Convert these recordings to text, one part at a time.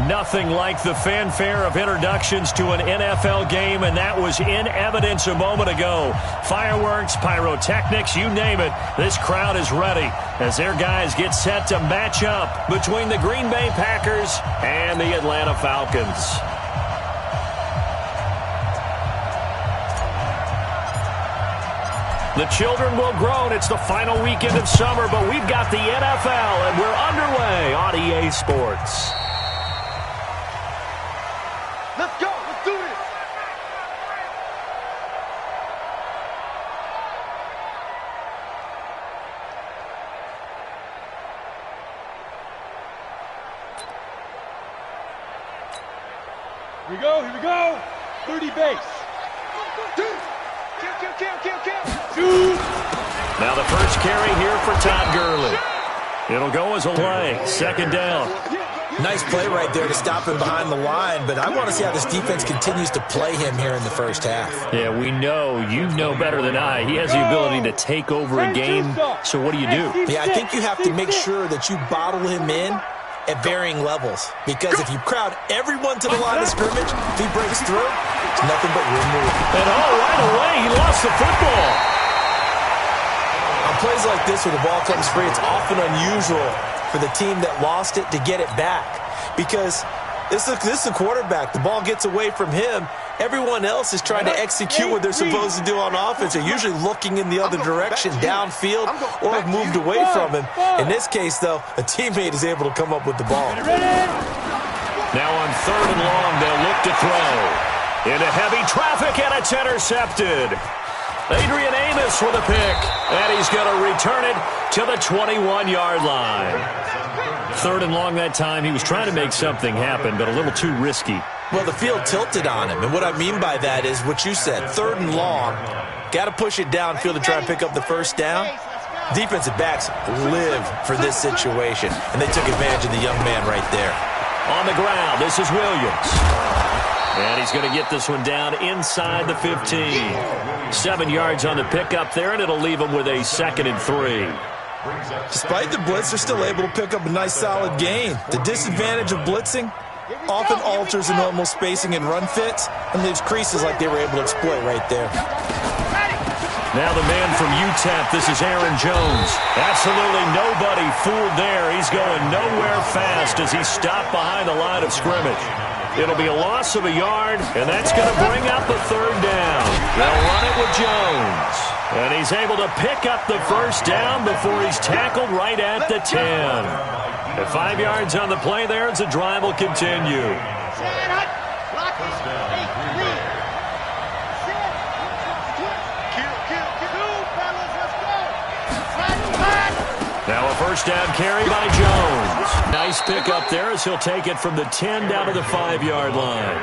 Nothing like the fanfare of introductions to an NFL game, and that was in evidence a moment ago. Fireworks, pyrotechnics, you name it. This crowd is ready as their guys get set to match up between the Green Bay Packers and the Atlanta Falcons. The children will groan. It's the final weekend of summer, but we've got the NFL, and we're underway on EA Sports. Let's go. Let's do this. Here we go. Here we go. 30 base. Kill. Now the first carry here for Todd Gurley. It'll go as a play. Second down. Nice play right there to stop him behind the line, but I want to see how this defense continues to play him here in the first half. Yeah, we know. You know better than I. He has the ability to take over a game, so what do you do? Yeah, I think you have to make sure that you bottle him in at varying levels, because if you crowd everyone to the line of scrimmage, if he breaks through, it's nothing but room move. And right away, he lost the football. On plays like this where the ball comes free, it's often unusual for the team that lost it to get it back, because this is the quarterback. The ball gets away from him. Everyone else is trying to execute what they're supposed to do on offense. They're usually looking in the other direction, downfield, or have moved away from him. In this case, though, a teammate is able to come up with the ball. Now on 3rd and long, they'll look to throw. Into heavy traffic, and it's intercepted. Adrian Amos with a pick, and he's going to return it to the 21-yard line. 3rd and long that time. He was trying to make something happen, but a little too risky. Well, the field tilted on him, and what I mean by that is what you said. 3rd and long, got to push it downfield to try and pick up the first down. Defensive backs live for this situation, and they took advantage of the young man right there. On the ground, this is Williams. And he's going to get this one down inside the 15. 7 yards on the pickup there, and it'll leave him with a 2nd and 3. Despite the blitz, they're still able to pick up a nice solid gain. The disadvantage of blitzing often alters the normal spacing and run fits and leaves creases like they were able to exploit right there. Now the man from UTEP, this is Aaron Jones. Absolutely nobody fooled there. He's going nowhere fast as he's stopped behind the line of scrimmage. It'll be a loss of a yard, and that's going to bring up the 3rd down. They'll run it with Jones. And he's able to pick up the first down before he's tackled right at the 10. At 5 yards on the play there, as the drive will continue. Now a first down carry by Jones. Nice pick up there as he'll take it from the 10 down to the 5-yard line.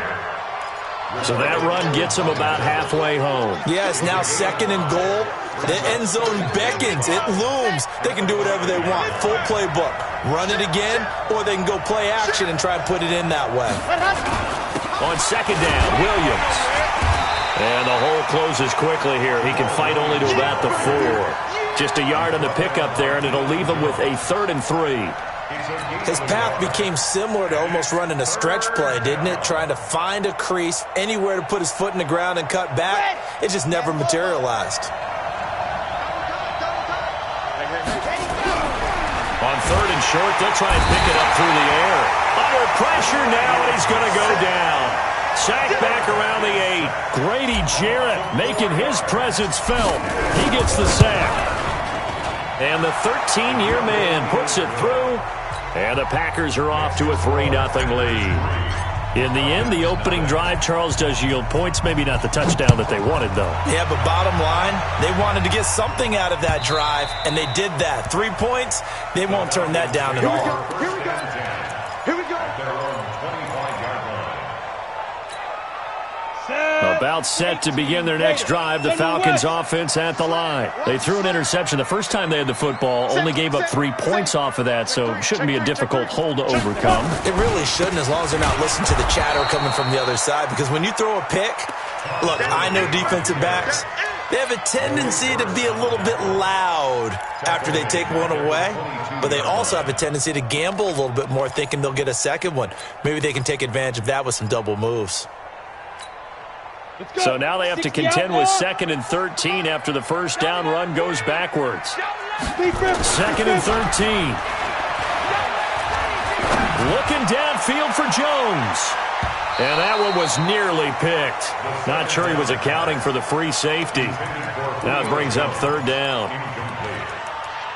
So that run gets him about halfway home. Yeah, it's now 2nd and goal. The end zone beckons. It looms. They can do whatever they want. Full playbook. Run it again, or they can go play action and try and put it in that way. On 2nd down, Williams. And the hole closes quickly here. He can fight only to about the 4. Just a yard on the pickup there, and it'll leave him with a 3rd and 3. His path became similar to almost running a stretch play, didn't it? Trying to find a crease, anywhere to put his foot in the ground and cut back. It just never materialized. On 3rd and short, they'll try and pick it up through the air. Under pressure now, and he's going to go down. Sacked back around the 8. Grady Jarrett making his presence felt. He gets the sack. And the 13-year man puts it through. And the Packers are off to a 3-0 lead. In the end, the opening drive, Charles, does yield points. Maybe not the touchdown that they wanted, though. Yeah, but bottom line, they wanted to get something out of that drive, and they did that. 3 points, they won't turn that down at all. Here we go. Here we go. About set to begin their next drive. The Falcons offense at the line. They threw an interception the first time they had the football, only gave up 3 points off of that, so it shouldn't be a difficult hole to overcome. It really shouldn't, as long as they're not listening to the chatter coming from the other side, because when you throw a pick, look, I know defensive backs, They have a tendency to be a little bit loud after they take one away, but they also have a tendency to gamble a little bit more, thinking they'll get a second one. Maybe they can take advantage of that with some double moves. So now they have to contend with 2nd and 13 after the first down run goes backwards. 2nd and 13. Looking downfield for Jones. And that one was nearly picked. Not sure he was accounting for the free safety. Now it brings up 3rd down.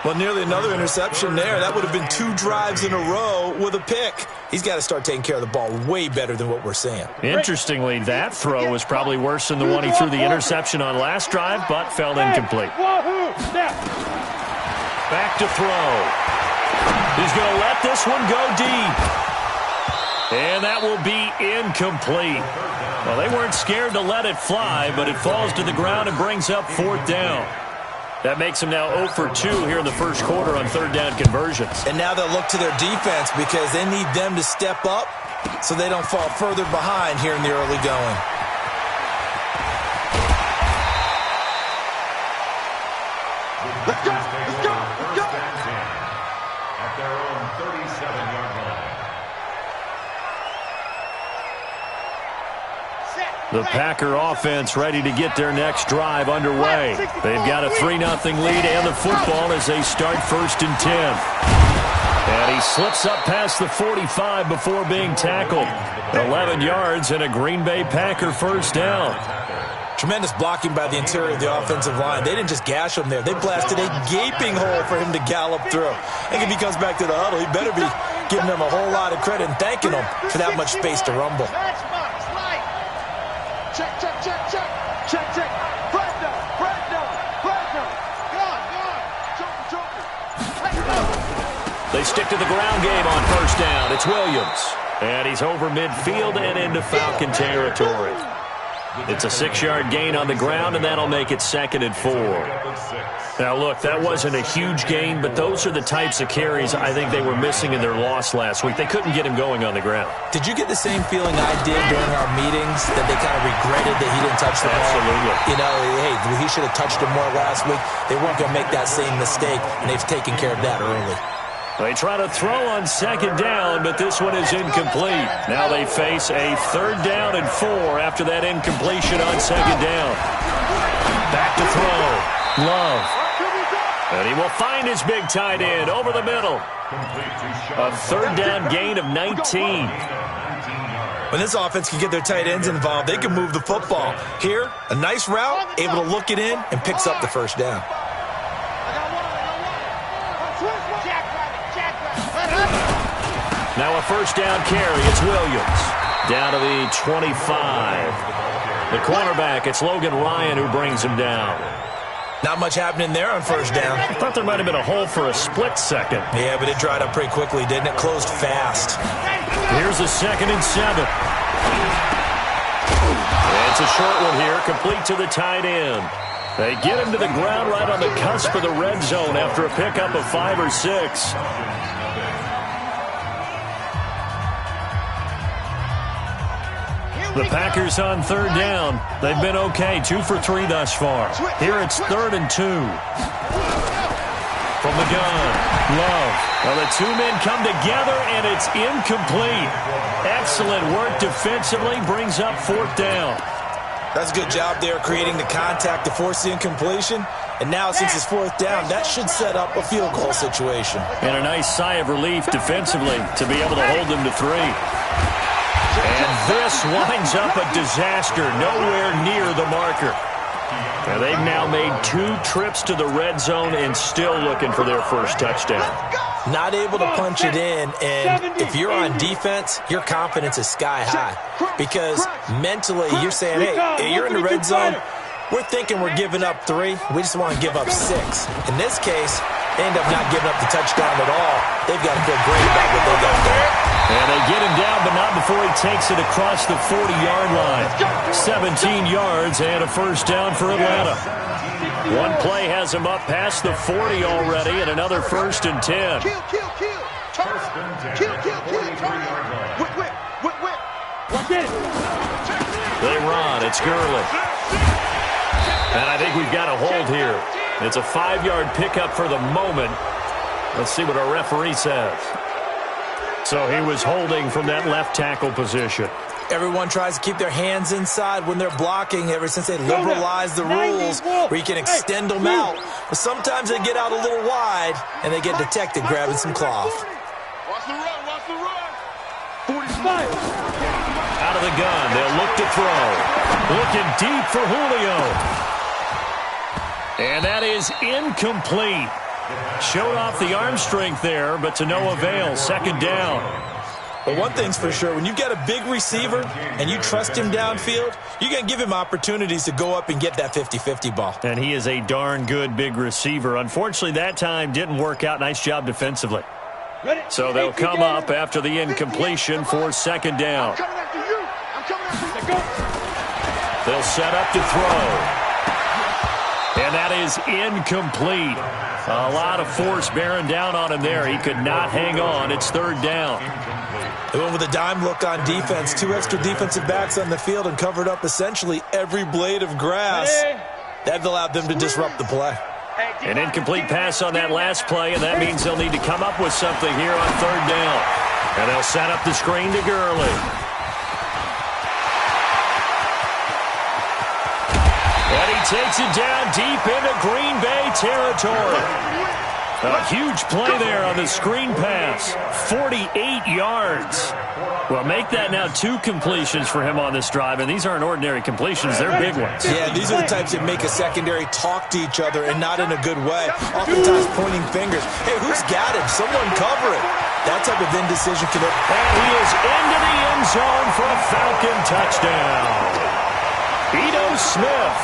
Well, nearly another interception there. That would have been 2 drives in a row with a pick. He's got to start taking care of the ball way better than what we're seeing. Interestingly, that throw was probably worse than the one he threw the interception on last drive, but fell incomplete. Back to throw. He's going to let this one go deep. And that will be incomplete. Well, they weren't scared to let it fly, but it falls to the ground and brings up 4th down. That makes them now 0 for 2 here in the first quarter on 3rd down conversions. And now they'll look to their defense because they need them to step up so they don't fall further behind here in the early going. Let's go! Let's go! Let's go! At their own 37-yard line. The Packer offense ready to get their next drive underway. They've got a 3-0 lead and the football as they start 1st and 10. And he slips up past the 45 before being tackled. 11 yards and a Green Bay Packer first down. Tremendous blocking by the interior of the offensive line. They didn't just gash him there. They blasted a gaping hole for him to gallop through. I think if he comes back to the huddle, he better be giving them a whole lot of credit and thanking them for that much space to rumble. Check, check, check, check. Check, check. Brando, Brando, Brando. Gone, gone. Joker. Let's go. They stick to the ground game on first down. It's Williams. And he's over midfield and into Falcon territory. It's a 6-yard gain on the ground, and that'll make it 2nd and 4. Now, look, that wasn't a huge gain, but those are the types of carries I think they were missing in their loss last week. They couldn't get him going on the ground. Did you get the same feeling I did during our meetings, that they kind of regretted that he didn't touch the ball? Absolutely. You know, hey, he should have touched him more last week. They weren't going to make that same mistake, and they've taken care of that early. They try to throw on 2nd down, but this one is incomplete. Now they face a 3rd down and 4 after that incompletion on 2nd down. Back to throw. Love. And he will find his big tight end over the middle. A 3rd down gain of 19. When this offense can get their tight ends involved, they can move the football. Here, a nice route, able to look it in, and picks up the first down. Now a first down carry. It's Williams. Down to the 25. The cornerback, it's Logan Ryan who brings him down. Not much happening there on first down. I thought there might have been a hole for a split second. Yeah, but it dried up pretty quickly, didn't it? Closed fast. Here's a 2nd and 7. It's a short one here, complete to the tight end. They get him to the ground right on the cusp of the red zone after a pickup of 5 or 6. The Packers on 3rd down. They've been okay, 2 for 3 thus far. Here it's 3rd and 2. From the gun, Love. Well, the 2 men come together, and it's incomplete. Excellent work defensively, brings up 4th down. That's a good job there creating the contact to force the incompletion. And now, since it's 4th down, that should set up a field goal situation. And a nice sigh of relief defensively to be able to hold them to 3. And this winds up a disaster, nowhere near the marker. Now they've now made 2 trips to the red zone and still looking for their first touchdown. Not able to punch it in, and if you're on defense, your confidence is sky high. Because mentally, you're saying, hey, you're in the red zone, we're thinking we're giving up 3, we just want to give up 6. In this case, they end up not giving up the touchdown at all. They've got to feel great about what they got there. And they get him down, but not before he takes it across the 40-yard line. 17 yards and a first down for Atlanta. One play has him up past the 40 already, and another 1st and 10. Kill, kill, kill. Turn. Kill, kill, kill. Turn. Whip, whip, whip, whip. Watch it. They run. It's Gurley. And I think we've got a hold here. It's a 5-yard pickup for the moment. Let's see what our referee says. So he was holding from that left tackle position. Everyone tries to keep their hands inside when they're blocking ever since they liberalized the rules where you can extend them out. But sometimes they get out a little wide and they get detected grabbing some cloth. Watch the run, watch the run. 45. Out of the gun, they'll look to throw. Looking deep for Julio. And that is incomplete. Showed off the arm strength there, but to no avail. Second down. Well, one thing's for sure. When you've got a big receiver and you trust him downfield, you're going to give him opportunities to go up and get that 50-50 ball. And he is a darn good big receiver. Unfortunately, that time didn't work out. Nice job defensively. So they'll come up after the incompletion for second down. I'm coming after you. I'm coming after you. Go. They'll set up to throw. And that is incomplete. A lot of force bearing down on him there. He could not hang on. It's third down. They went with a dime look on defense. 2 extra defensive backs on the field and covered up essentially every blade of grass. That allowed them to disrupt the play. An incomplete pass on that last play, and that means they'll need to come up with something here on third down. And they'll set up the screen to Gurley. And he takes it down deep into Green Bay territory. A huge play there on the screen pass. 48 yards. Well, make that now 2 completions for him on this drive, and these aren't ordinary completions. They're big ones. Yeah, these are the types that make a secondary talk to each other and not in a good way. Oftentimes pointing fingers. Hey, who's got him? Someone cover it. That type of indecision can... And he is into the end zone for a Falcon touchdown. Ito Smith.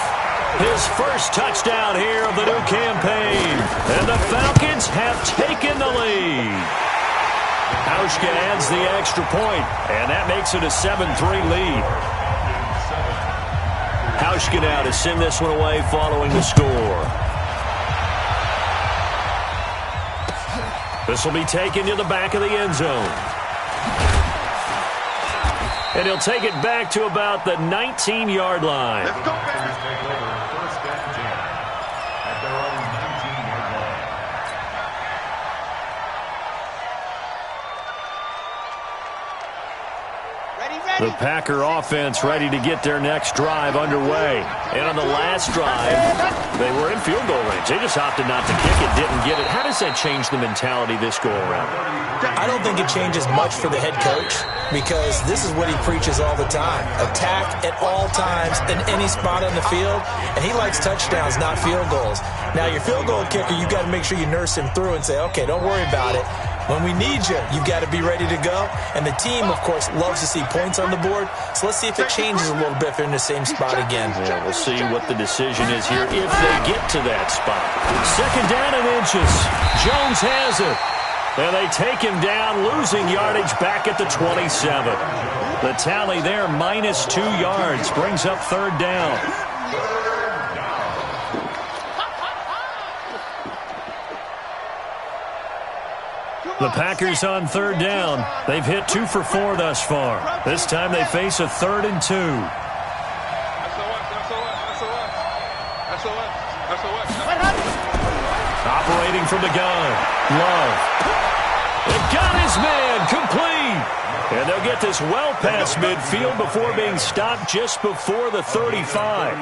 His first touchdown here of the new campaign. And the Falcons have taken the lead. Hauschka adds the extra point, and that makes it a 7-3 lead. Hauschka now to send this one away following the score. This will be taken to the back of the end zone. And he'll take it back to about the 19-yard line. Let's go, baby. The Packer offense ready to get their next drive underway. And on the last drive, they were in field goal range. They just opted not to kick it, didn't get it. How does that change the mentality this go-around? I don't think it changes much for the head coach because this is what he preaches all the time. Attack at all times in any spot on the field, and he likes touchdowns, not field goals. Now, your field goal kicker, you've got to make sure you nurse him through and say, okay, don't worry about it. When we need you, you've got to be ready to go. And the team, of course, loves to see points on the board. So let's see if it changes a little bit if they're in the same spot again. Yeah, we'll see what the decision is here if they get to that spot. Second down and inches. Jones has it. And they take him down, losing yardage back at the 27. The tally there, -2 yards, brings up third down. The Packers on third down. They've hit 2 for 4 thus far. This time they face a 3rd and 2. Operating from the gun. Love. It got his man complete. And they'll get this well past midfield before being stopped just before the 35.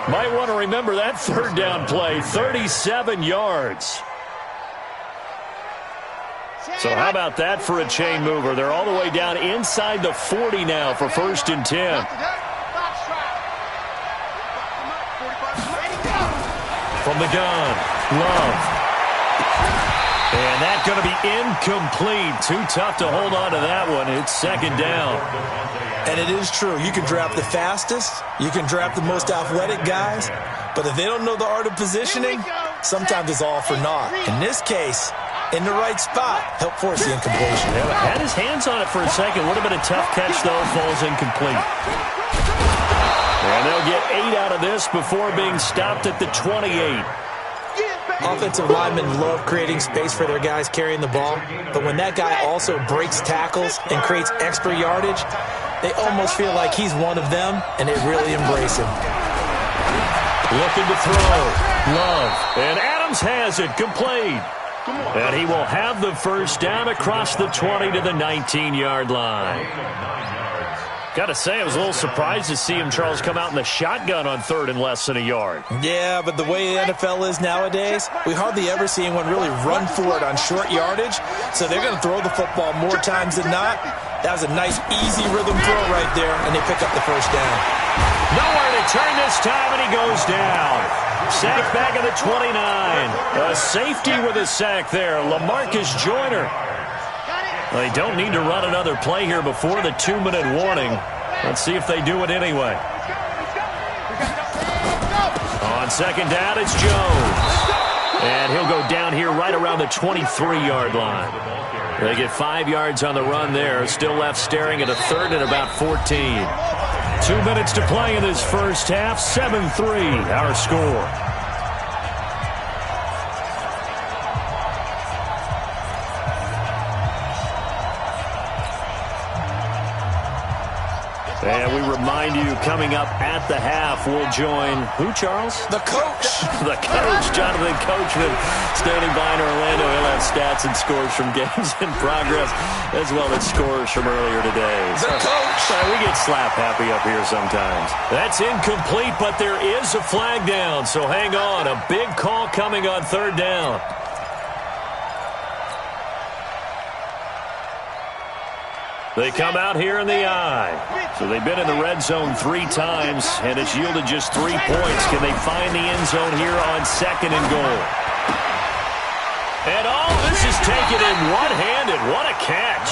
Might want to remember that third down play. 37 yards. So how about that for a chain mover? They're all the way down inside the 40 now for 1st and 10. From the gun, Love. And that's going to be incomplete. Too tough to hold on to that one. It's second down. And it is true. You can draft the fastest. You can draft the most athletic guys. But if they don't know the art of positioning, sometimes it's all for naught. In this case, in the right spot, help force the incompletion. Yeah, had his hands on it for a second. Would have been a tough catch, though. Falls incomplete. And they'll get 8 out of this before being stopped at the 28. Offensive linemen love creating space for their guys carrying the ball. But when that guy also breaks tackles and creates extra yardage, they almost feel like he's one of them, and they really embrace him. Looking to throw. Love. And Adams has it. Complete. And he will have the first down across the 20 to the 19-yard line. Got to say, I was a little surprised to see him, Charles, come out in the shotgun on third and less than a yard. Yeah, but the way the NFL is nowadays, we hardly ever see anyone really run for it on short yardage. So they're going to throw the football more times than not. That was a nice, easy rhythm throw right there, and they pick up the first down. Nowhere to turn this time, and he goes down. Sack back at the 29. A safety with a sack there. LaMarcus Joyner. They don't need to run another play here before the 2-minute warning. Let's see if they do it anyway. On second down, it's Jones. And he'll go down here right around the 23-yard line. They get 5 yards on the run there. Still left staring at a third and about 14. 2 minutes to play in this first half. 7-3, our score. And we remind you, coming up at the half, we'll join who, Charles? The coach. The coach, Jonathan Coachman, standing by in Orlando. He'll have stats and scores from games in progress, as well as scores from earlier today. The coach. We get slap happy up here sometimes. That's incomplete, but there is a flag down, so hang on. A big call coming on third down. They come out here in the eye. So they've been in the red zone 3 times, and it's yielded just 3 points. Can they find the end zone here on second and goal? And all this is taken in one-handed. What a catch.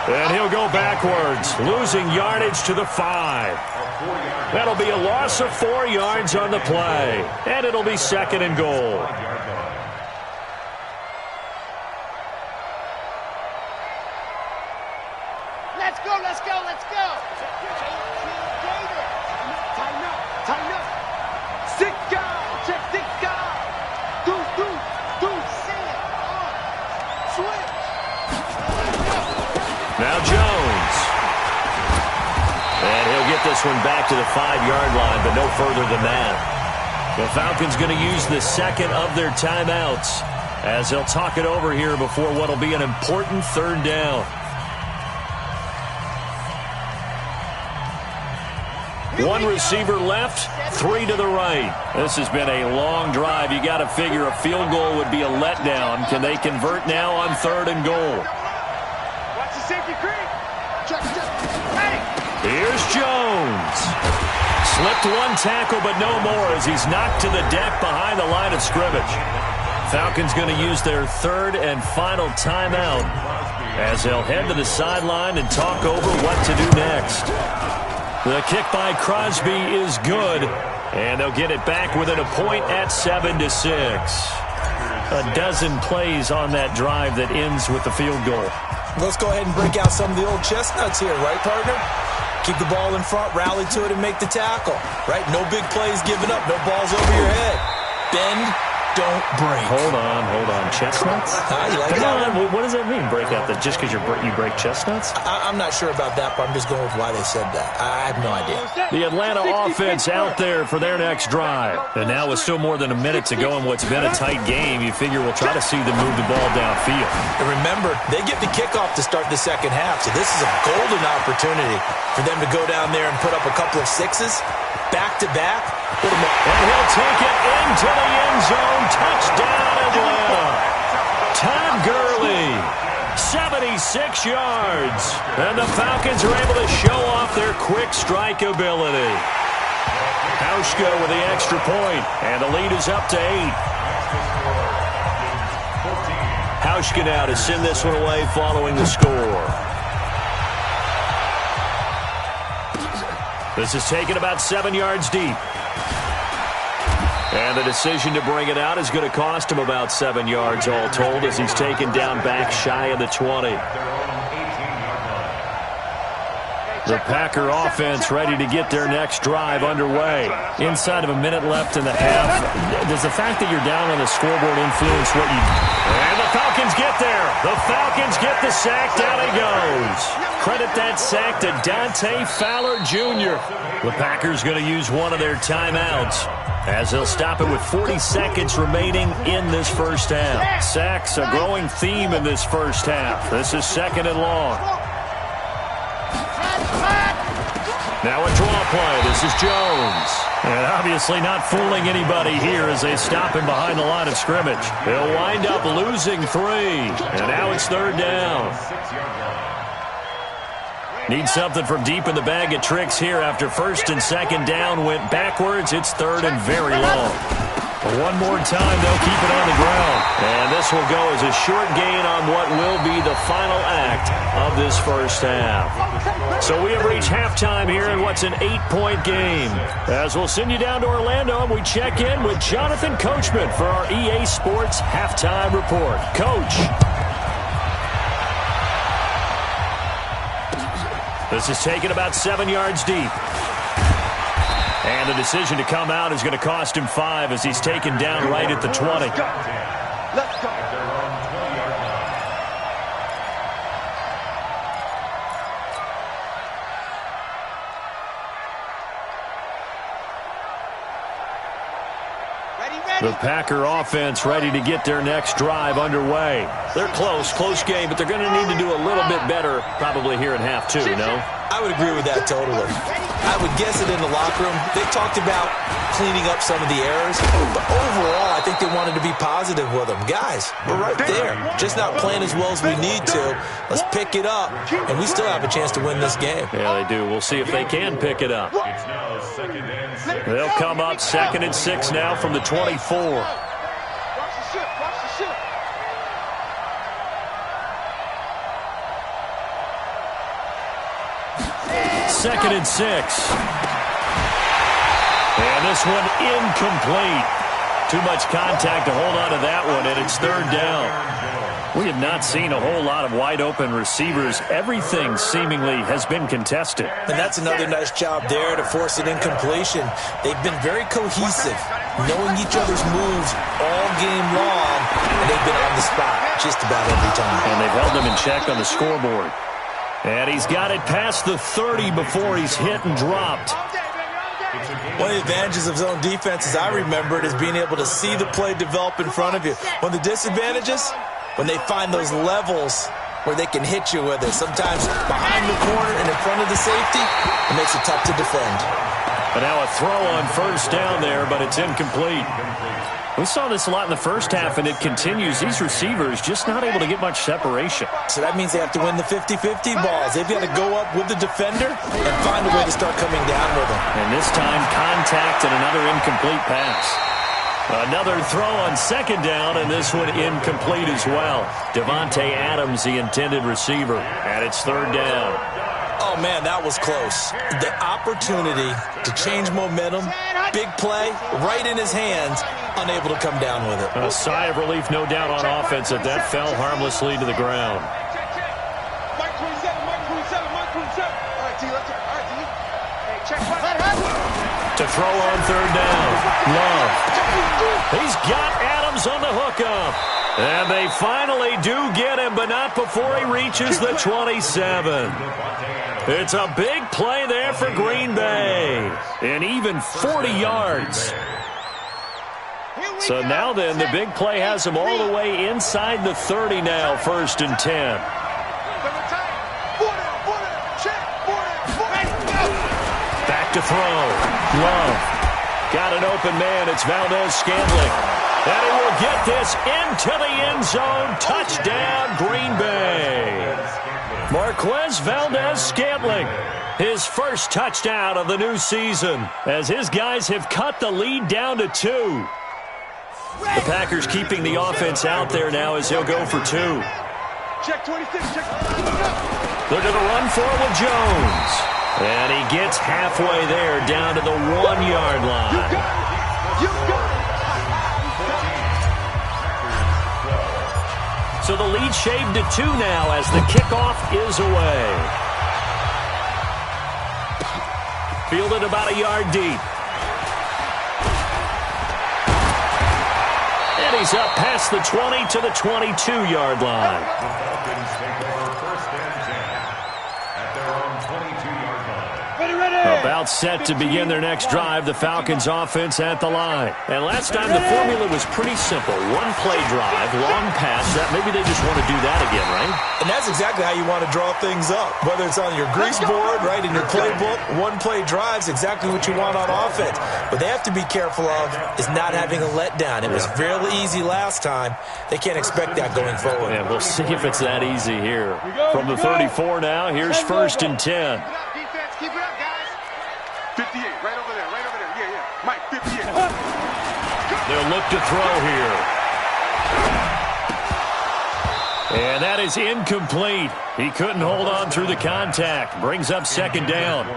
And he'll go backwards, losing yardage to the 5. That'll be a loss of 4 yards on the play. And it'll be second and goal. Let's go, let's go, let's go. Tighten up, tighten up. Stick down, check, stick down. Do, see it. Switch. Now Jones. And he'll get this one back to the 5-yard line, but no further than that. The Falcons going to use the second of their timeouts as they'll talk it over here before what will be an important third down. One receiver left, 3 to the right. This has been a long drive. You got to figure a field goal would be a letdown. Can they convert now on third and goal? Watch the safety creep. Check. Hey. Here's Jones. Slipped one tackle, but no more as he's knocked to the deck behind the line of scrimmage. Falcons going to use their third and final timeout as they'll head to the sideline and talk over what to do next. The kick by Crosby is good, and they'll get it back within a point at 7-6. A dozen plays on that drive that ends with the field goal. Let's go ahead and break out some of the old chestnuts here, right, partner? Keep the ball in front, rally to it, and make the tackle, right? No big plays given up, no balls over your head. Bend, don't break. Hold on. Chestnuts? You like Come that on, what does that mean, break out? That just because you break chestnuts? I'm not sure about that, but I'm just going with why they said that. I have no idea. The Atlanta offense out there for their next drive. And now with still more than a minute to go in what's been a tight game, you figure we'll try to see them move the ball downfield. And remember, they get the kickoff to start the second half, so this is a golden opportunity for them to go down there and put up a couple of sixes, back-to-back. And he'll take it into the end zone. Touchdown, Atlanta. Todd Gurley, 76 yards. And the Falcons are able to show off their quick strike ability. Hauschka with the extra point, and the lead is up to 8. Hauschka now to send this one away following the score. This is taken about 7 yards deep. And the decision to bring it out is going to cost him about 7 yards all told as he's taken down back shy of the 20. The Packer offense ready to get their next drive underway. Inside of a minute left in the half. Does the fact that you're down on the scoreboard influence what you... And the Falcons get there. The Falcons get the sack. Down he goes. Credit that sack to Dante Fowler Jr. The Packers going to use one of their timeouts as they'll stop it with 40 seconds remaining in this first half. Sacks a growing theme in this first half. This is 2nd and long. Now a draw play. This is Jones. And obviously not fooling anybody here as they stop him behind the line of scrimmage. They'll wind up losing 3. And now it's 3rd down. Need something from deep in the bag of tricks here after 1st and 2nd down went backwards. It's 3rd and very long. One more time, they'll keep it on the ground. And this will go as a short gain on what will be the final act of this first half. So we have reached halftime here in what's an 8-point game. As we'll send you down to Orlando, and we check in with Jonathan Coachman for our EA Sports Halftime Report. Coach. This is taken about 7 yards deep. And the decision to come out is going to cost him 5 as he's taken down right at the 20. Let's go. The Packer offense ready to get their next drive underway. They're close game, but they're going to need to do a little bit better probably here in half 2, no? I would agree with that totally. I would guess it in the locker room. They talked about cleaning up some of the errors, but overall, I think they wanted to be positive with them. Guys, we're right there. Just not playing as well as we need to. Let's pick it up, and we still have a chance to win this game. Yeah, they do. We'll see if they can pick it up. They'll come up 2nd and 6 now from the 24. Watch the ship, watch the ship. Second and 6. And this one incomplete. Too much contact to hold on to that one, and it's 3rd down. We have not seen a whole lot of wide-open receivers. Everything seemingly has been contested. And that's another nice job there to force an incompletion. They've been very cohesive, knowing each other's moves all game long, and they've been on the spot just about every time. And they've held them in check on the scoreboard. And he's got it past the 30 before he's hit and dropped. One of the advantages of zone defense, as I remember it, is being able to see the play develop in front of you. One of the disadvantages, when they find those levels where they can hit you with it. Sometimes behind the corner and in front of the safety, it makes it tough to defend. But now a throw on 1st down there, but it's incomplete. We saw this a lot in the first half, and it continues. These receivers just not able to get much separation. So that means they have to win the 50-50 balls. They've got to go up with the defender and find a way to start coming down with them. And this time, contact and another incomplete pass. Another throw on 2nd down, and this one incomplete as well. Devontae Adams, the intended receiver, and it's 3rd down. Oh, man, that was close. The opportunity to change momentum, big play, right in his hands, unable to come down with it. A sigh of relief, no doubt, on offense that fell harmlessly to the ground. Mike 27, Mike 27, Mike 27. All right, T, let's go. All right, T. Hey, check. To throw on 3rd down. Love. He's got Adams on the hookup. And they finally do get him, but not before he reaches the 27. It's a big play there for Green Bay. And even 40 yards. So now then, the big play has him all the way inside the 30 now, 1st and 10. Back to throw. Love. Got an open man. It's Valdez-Scantling. And he will get this into the end zone. Touchdown, Green Bay. Marquez Valdez-Scantling. His first touchdown of the new season as his guys have cut the lead down to 2. The Packers keeping the offense out there now as he'll go for 2. Check 26, check. They're going to run for it with Jones. And he gets halfway there down to the 1-yard line. You got it. You got it. So the lead shaved to 2 now as the kickoff is away. Fielded about a yard deep. And he's up past the 20 to the 22-yard line. The Falcons take over first and 10 at their own 22-yard line. About set to begin their next drive, the Falcons offense at the line. And last time the formula was pretty simple. One play drive, long pass. That maybe they just want to do that again, right? And that's exactly how you want to draw things up. Whether it's on your grease board, right, in your playbook, one play drive's exactly what you want on offense. What they have to be careful of is not having a letdown. It was fairly easy last time. They can't expect that going forward. And we'll see if it's that easy here. From the 34 now, here's first and 10. Keep it up, guys. 58, right over there, right over there. Yeah, yeah. Mike, 58. They'll look to throw here. And that is incomplete. He couldn't hold on through the contact. Brings up second down.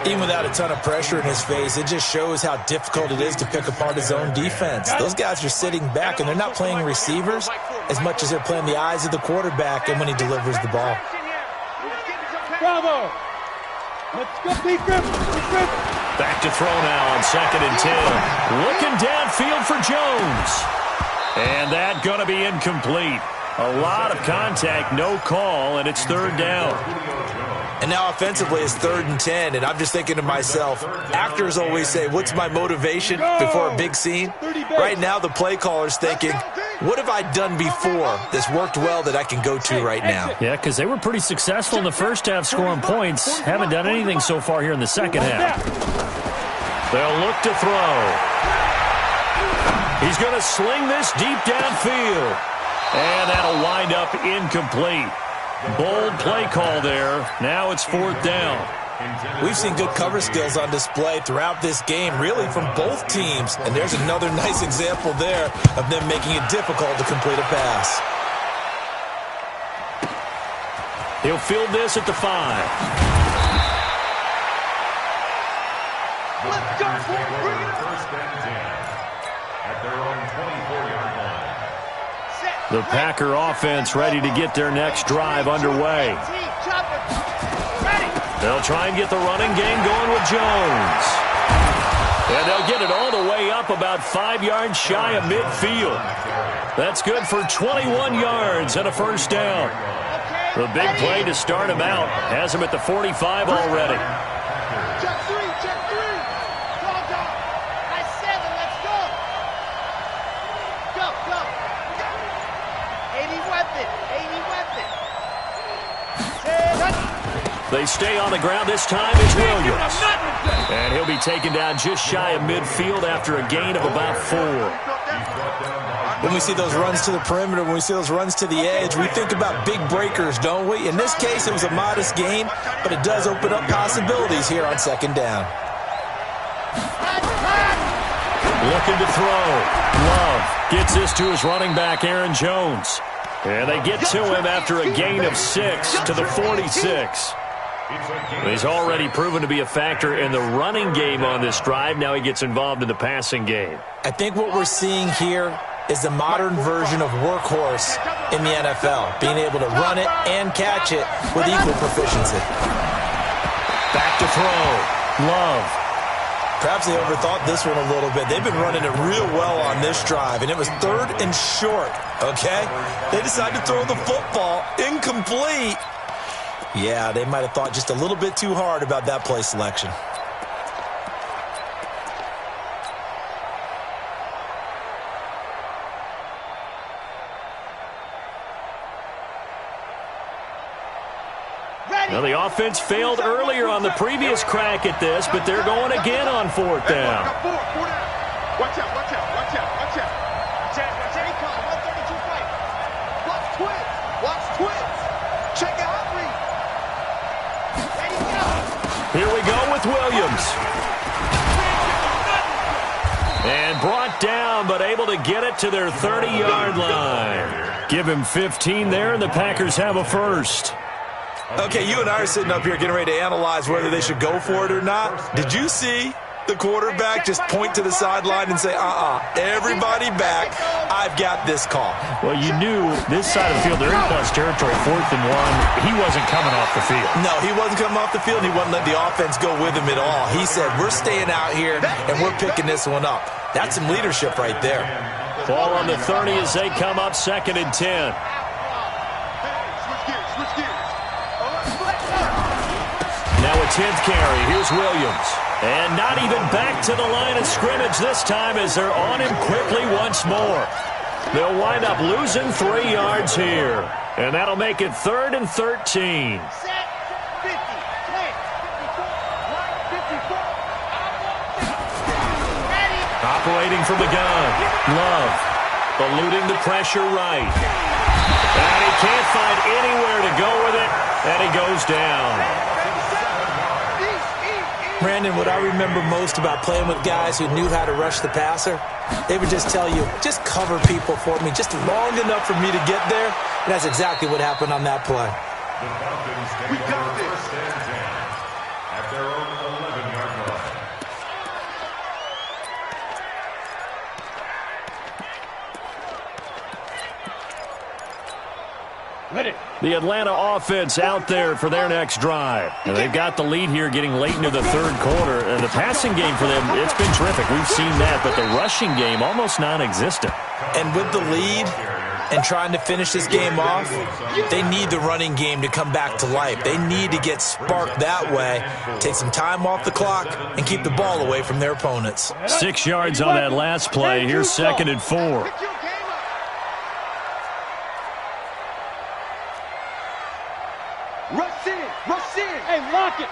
Even without a ton of pressure in his face, it just shows how difficult it is to pick apart his own defense. Those guys are sitting back, and they're not playing receivers as much as they're playing the eyes of the quarterback and when he delivers the ball. Bravo. Let's go, defense. Back to throw now on second and 10. Looking downfield for Jones. And that going to be incomplete. A lot of contact, no call, and it's third down. And now offensively it's third and 10, and I'm just thinking to myself, actors always say, what's my motivation before a big scene? Right now the play caller's thinking, what have I done before that's worked well that I can go to right now? Yeah, because they were pretty successful in the first half scoring points. Haven't done anything so far here in the second half. They'll look to throw. He's going to sling this deep downfield. And that'll wind up incomplete. Bold play call there. Now it's fourth down. We've seen good cover skills on display throughout this game, really from both teams. And there's another nice example there of them making it difficult to complete a pass. He'll field this at the 5. Let's go, First and 10 at their own 24-yard line. The Packer offense ready to get their next drive underway. They'll try and get the running game going with Jones. And they'll get it all the way up about 5 yards shy of midfield. That's good for 21 yards and a first down. The big play to start him out has him at the 45 already. Check three. Dog. I said it, let's go. Go. 80 weapon. They stay on the ground. This time it's Williams. And he'll be taken down just shy of midfield after a gain of about 4. When we see those runs to the perimeter, when we see those runs to the edge, we think about big breakers, don't we? In this case, it was a modest gain, but it does open up possibilities here on second down. Looking to throw. Love gets this to his running back, Aaron Jones. And they get to him after a gain of 6 to the 46. He's already proven to be a factor in the running game on this drive. Now he gets involved in the passing game. I think what we're seeing here is the modern version of workhorse in the NFL, being able to run it and catch it with equal proficiency. Back to throw. Love. Perhaps they overthought this one a little bit. They've been running it real well on this drive, and it was third and short, okay? They decided to throw the football incomplete. Yeah, they might have thought just a little bit too hard about that play selection. Now, the offense failed earlier on the previous crack at this, but they're going again on fourth down. Watch out. He comes, 132 fight. Watch twins. Check out Reed. Ready, go. Here we go with Williams. And brought down, but able to get it to their 30-yard line. Give him 15 there, and the Packers have a first. Okay, you and I are sitting up here getting ready to analyze whether they should go for it or not. Did you see the quarterback just point to the sideline and say, everybody back. I've got this call. Well, you knew this side of the field, they're in plus territory, 4th and 1. He wasn't coming off the field. No, he wasn't coming off the field. He wasn't letting the offense go with him at all. He said, we're staying out here, and we're picking this one up. That's some leadership right there. Ball on the 30 as they come up 2nd and 10. Now a 10th carry. Here's Williams. And not even back to the line of scrimmage this time as they're on him quickly once more. They'll wind up losing 3 yards here. And that'll make it 3rd and 13. Operating from the gun. Love. Eluding the pressure right. And he can't find anywhere to go with it. And he goes down. Brandon, what I remember most about playing with guys who knew how to rush the passer, they would just tell you, just cover people for me, just long enough for me to get there. And that's exactly what happened on that play. We got this. First and 10 at their own 11-yard line. The Atlanta offense out there for their next drive. And they've got the lead here getting late into the 3rd quarter. And the passing game for them, it's been terrific. We've seen that. But the rushing game, almost non-existent. And with the lead and trying to finish this game off, they need the running game to come back to life. They need to get sparked that way, take some time off the clock, and keep the ball away from their opponents. 6 yards on that last play. Here's 2nd and 4. Rush in. Hey, lock it.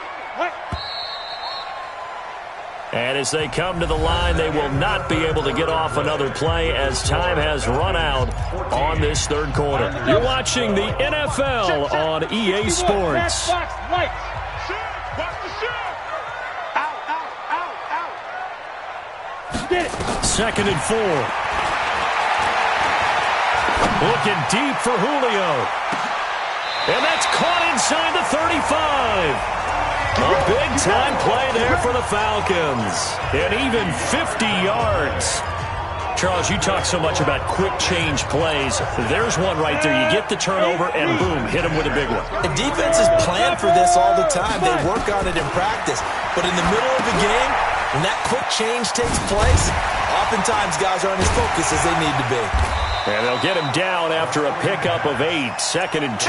And as they come to the line, they will not be able to get off another play as time has run out on this 3rd quarter. You're watching the NFL on EA Sports. Out. 2nd and 4. Looking deep for Julio. And that's caught inside the 35. A big-time play there for the Falcons. And even 50 yards. Charles, you talk so much about quick change plays. There's one right there. You get the turnover, and boom, hit him with a big one. The defenses plan for this all the time. They work on it in practice. But in the middle of the game, when that quick change takes place, oftentimes guys aren't as focused as they need to be. And they'll get him down after a pickup of 8, 2nd and 2.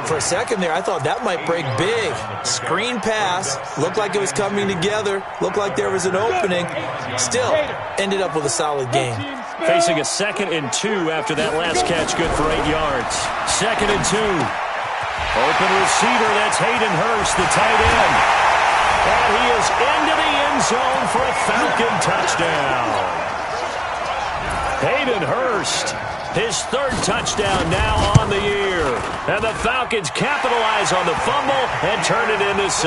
For a second there, I thought that might break big. Screen pass, looked like it was coming together, looked like there was an opening. Still, ended up with a solid game. Facing a 2nd and 2 after that last catch, good for 8 yards. 2nd and 2. Open receiver, that's Hayden Hurst, the tight end. And he is into the end zone for a Falcon touchdown. Hayden Hurst, his 3rd touchdown now on the year. And the Falcons capitalize on the fumble and turn it into 6.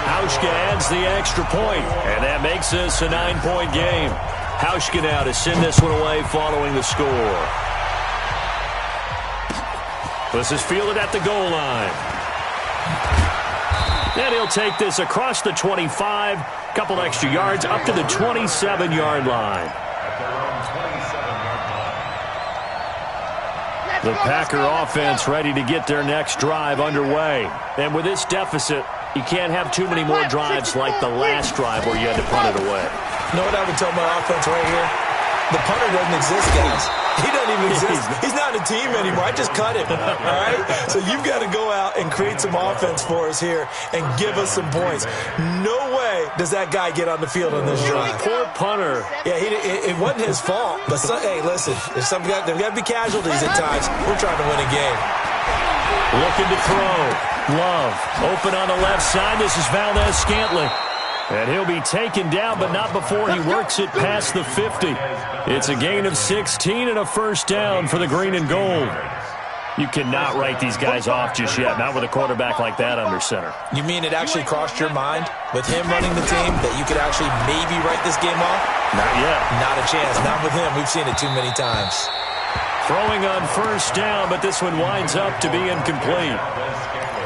Hauschka adds the extra point, and that makes this a 9-point game. Hauschka now to send this one away following the score. This is fielded at the goal line. And he'll take this across the 25, couple extra yards, up to the 27-yard line. The Packer offense ready to get their next drive underway. And with this deficit, you can't have too many more drives like the last drive where you had to punt it away. You know what I would tell my offense right here? The punter doesn't exist, guys. He doesn't even exist. He's not a team anymore. I just cut him, all right? So you've got to go out and create some offense for us here and give us some points. No way does that guy get on the field on this drive. Poor punter. Yeah, it wasn't his fault. But, hey, listen, there's got to be casualties at times. We're trying to win a game. Looking to throw. Love. Open on the left side. This is Valdez-Scantling. And he'll be taken down, but not before he works it past the 50. It's a gain of 16 and a first down for the green and gold. You cannot write these guys off just yet, not with a quarterback like that under center. You mean it actually crossed your mind with him running the team that you could actually maybe write this game off? Not yet. Not a chance. Not with him. We've seen it too many times. Throwing on first down, but this one winds up to be incomplete.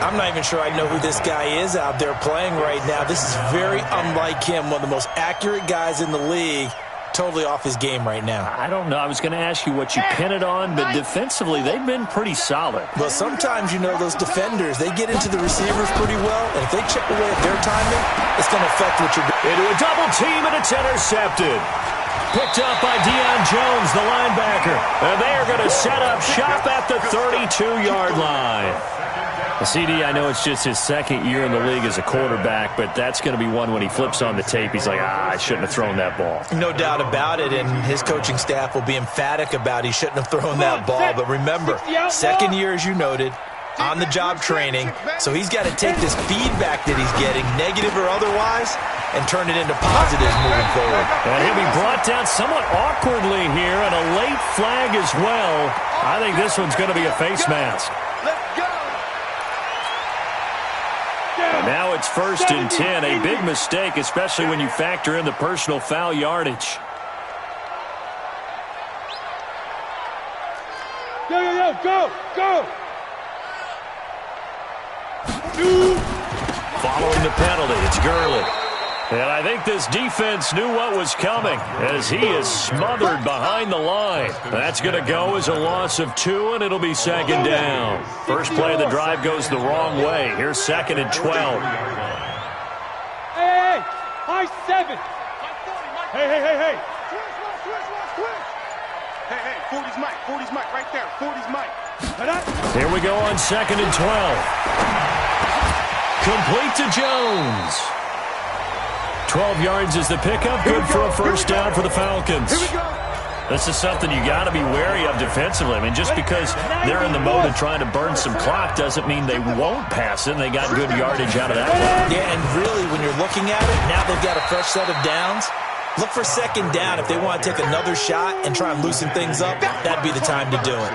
I'm not even sure I know who this guy is out there playing right now. This is very unlike him, one of the most accurate guys in the league. Totally off his game right now. I don't know. I was going to ask you what you pin it on, but defensively, they've been pretty solid. Well, sometimes, those defenders, they get into the receivers pretty well, and if they chip away at their timing, it's going to affect what you're doing. Into a double team, and it's intercepted. Picked up by Deion Jones, the linebacker. And they are going to set up shop at the 32-yard line. CD, I know it's just his second year in the league as a quarterback, but that's going to be one when he flips on the tape. He's like, I shouldn't have thrown that ball. No doubt about it, and his coaching staff will be emphatic about he shouldn't have thrown that ball. But remember, second year, as you noted, on-the-job training, so he's got to take this feedback that he's getting, negative or otherwise, and turn it into positives moving forward. And he'll be brought down somewhat awkwardly here, and a late flag as well. I think this one's going to be a face mask. And now it's 1st and 10, a big mistake, especially when you factor in the personal foul yardage. Go! Following the penalty, it's Gurley. And I think this defense knew what was coming as he is smothered behind the line. That's going to go as a loss of 2, and it'll be 2nd down. First play of the drive goes the wrong way. Here's 2nd and 12. Hey, high 7. Hey. Hey, 40's Mike, right there. 40's Mike. Here we go on 2nd and 12. Complete to Jones. 12 yards is the pickup. Good for a first down for the Falcons. This is something you got to be wary of defensively. I mean, just because they're in the mode of trying to burn some clock doesn't mean they won't pass it. And they got good yardage out of that one. Yeah, and really, when you're looking at it, now they've got a fresh set of downs. Look for 2nd down. If they want to take another shot and try and loosen things up, that'd be the time to do it.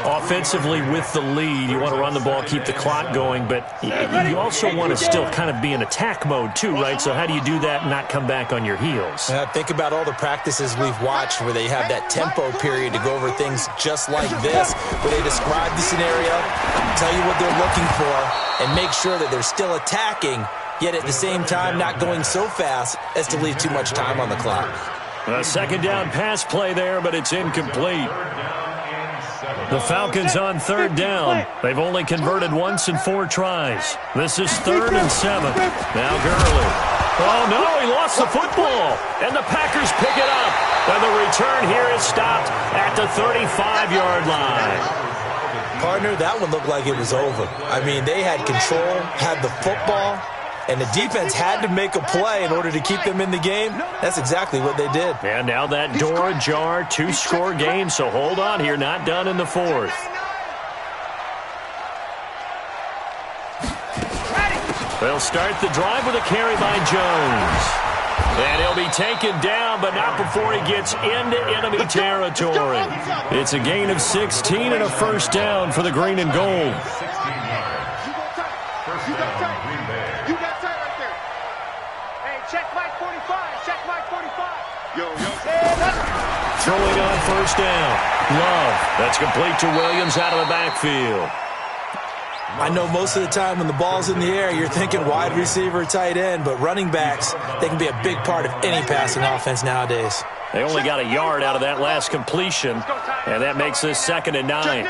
Offensively with the lead, you want to run the ball, keep the clock going, but you also want to still kind of be in attack mode too, right? So how do you do that and not come back on your heels? Think about all the practices we've watched where they have that tempo period to go over things just like this, where they describe the scenario, tell you what they're looking for, and make sure that they're still attacking, yet at the same time not going so fast as to leave too much time on the clock. A 2nd down pass play there, but it's incomplete. The Falcons on 3rd down. They've only converted once in 4 tries. This is 3rd and 7. Now Gurley. Oh, no, he lost the football. And the Packers pick it up. And the return here is stopped at the 35-yard line. Partner, that one looked like it was over. I mean, they had control, had the football, and the defense had to make a play in order to keep them in the game. That's exactly what they did. And now that door ajar, 2-score game, so hold on here, not done in the 4th. They'll start the drive with a carry by Jones. And he'll be taken down, but not before he gets into enemy territory. It's a gain of 16 and a first down for the green and gold. Throwing on first down. Love. That's complete to Williams out of the backfield. I know most of the time when the ball's in the air, you're thinking wide receiver, tight end, but running backs, they can be a big part of any passing offense nowadays. They only got a yard out of that last completion, and that makes this 2nd and 9.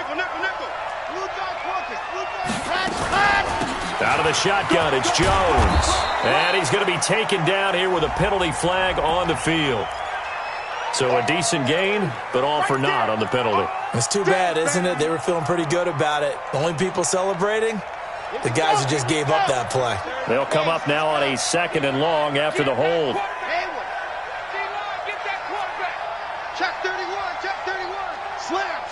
Out of the shotgun, it's Jones. And he's going to be taken down here with a penalty flag on the field. So a decent gain, but all for naught on the penalty. It's too bad, isn't it? They were feeling pretty good about it. The only people celebrating, the guys who just gave up that play. They'll come up now on a 2nd and long after the hold. Check 31, check 31. Slam.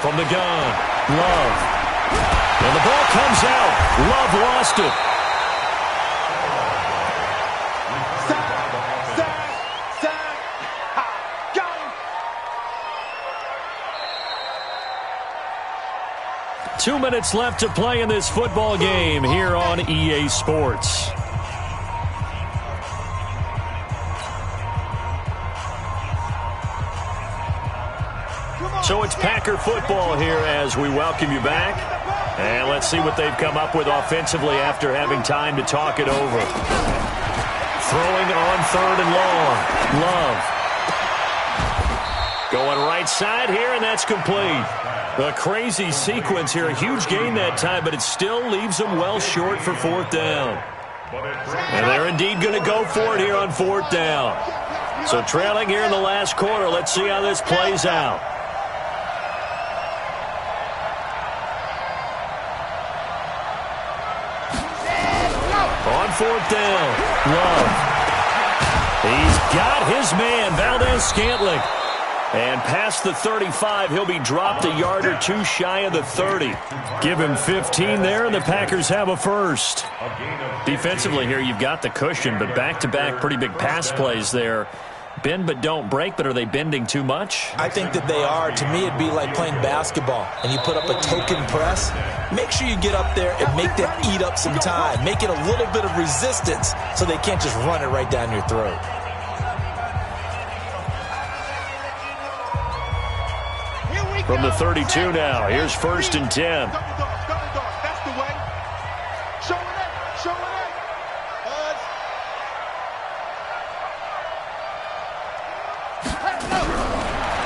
From the gun, Love. And the ball comes out. Love lost it. Sack. 2 minutes left to play in this football game here on EA Sports. So it's Packer football here as we welcome you back. And let's see what they've come up with offensively after having time to talk it over. Throwing on 3rd and long. Love. Going right side here, and that's complete. A crazy sequence here. A huge gain that time, but it still leaves them well short for 4th down. And they're indeed going to go for it here on 4th down. So trailing here in the last quarter. Let's see how this plays out. On 4th down, Love. He's got his man, Valdez-Scantling. And past the 35, he'll be dropped a yard or two shy of the 30. Give him 15 there, and the Packers have a first. Defensively here, you've got the cushion, but back-to-back pretty big pass plays there. Bend but don't break, but are they bending too much? I think that they are. To me, it'd be like playing basketball, and you put up a token press. Make sure you get up there and make them eat up some time. Make it a little bit of resistance so they can't just run it right down your throat. From the 32 now, here's 1st and 10. That's the way. Show it. Show it.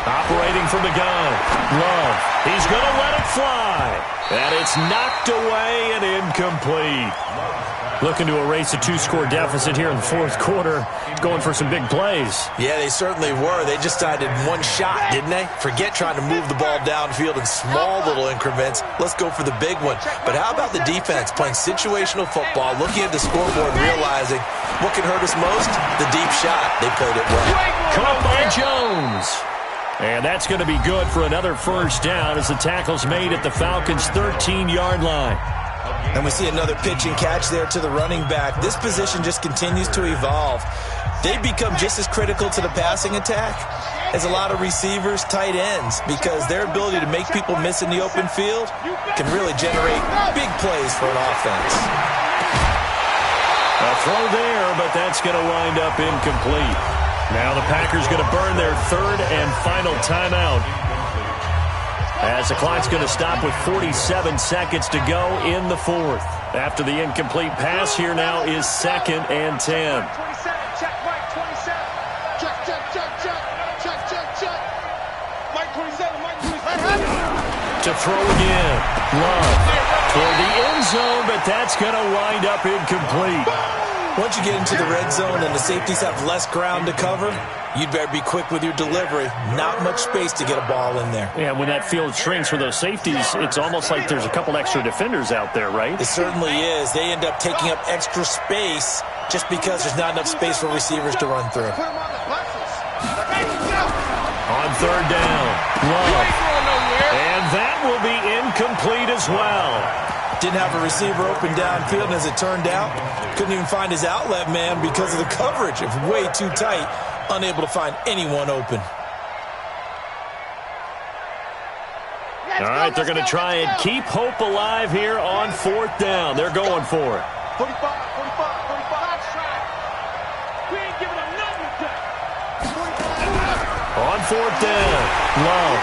Operating from the gun. Love. He's going to let it fly. And it's knocked away and incomplete. Looking to erase a 2-score deficit here in the 4th quarter. Going for some big plays. Yeah, they certainly were. They just decided one shot, didn't they? Forget trying to move the ball downfield in small little increments. Let's go for the big one. But how about the defense playing situational football, looking at the scoreboard and realizing what can hurt us most? The deep shot. They played it well. Caught by Jones. And that's going to be good for another 1st down as the tackle's made at the Falcons' 13-yard line. And we see another pitch and catch there to the running back. This position just continues to evolve. They become just as critical to the passing attack as a lot of receivers, tight ends, because their ability to make people miss in the open field can really generate big plays for an offense. A throw there, but that's going to wind up incomplete. Now the Packers going to burn their 3rd and final timeout, as the clock's going to stop with 47 seconds to go in the 4th. After the incomplete pass, here now is 2nd and 10. 27, check, Mike, 27. Check. Mike, 27, Mike, 27. To throw again. Love toward the end zone, but that's going to wind up incomplete. Once you get into the red zone and the safeties have less ground to cover, you'd better be quick with your delivery. Not much space to get a ball in there. Yeah, when that field shrinks with those safeties, it's almost like there's a couple extra defenders out there, right? It certainly is. They end up taking up extra space just because there's not enough space for receivers to run through. On 3rd down, Love. And that will be incomplete as well. Didn't have a receiver open downfield, and as it turned out, couldn't even find his outlet man because of the coverage. It was way too tight, unable to find anyone open. All right, they're going to try and keep hope alive here on 4th down. They're going for it. 45. We ain't giving them nothing today. On 4th down, Love.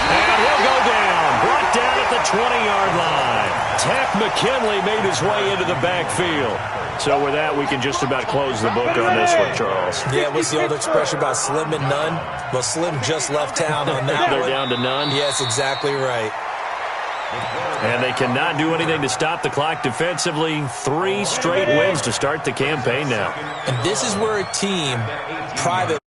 And he'll go down. Brought down at the 20-yard line. Tack McKinley made his way into the backfield. So with that, we can just about close the book on this one, Charles. Yeah, what's the old expression about slim and none? Well, Slim just left town on that They're one. down to none. Yes, exactly right. And they cannot do anything to stop the clock defensively. 3 straight wins to start the campaign now. And this is where a team private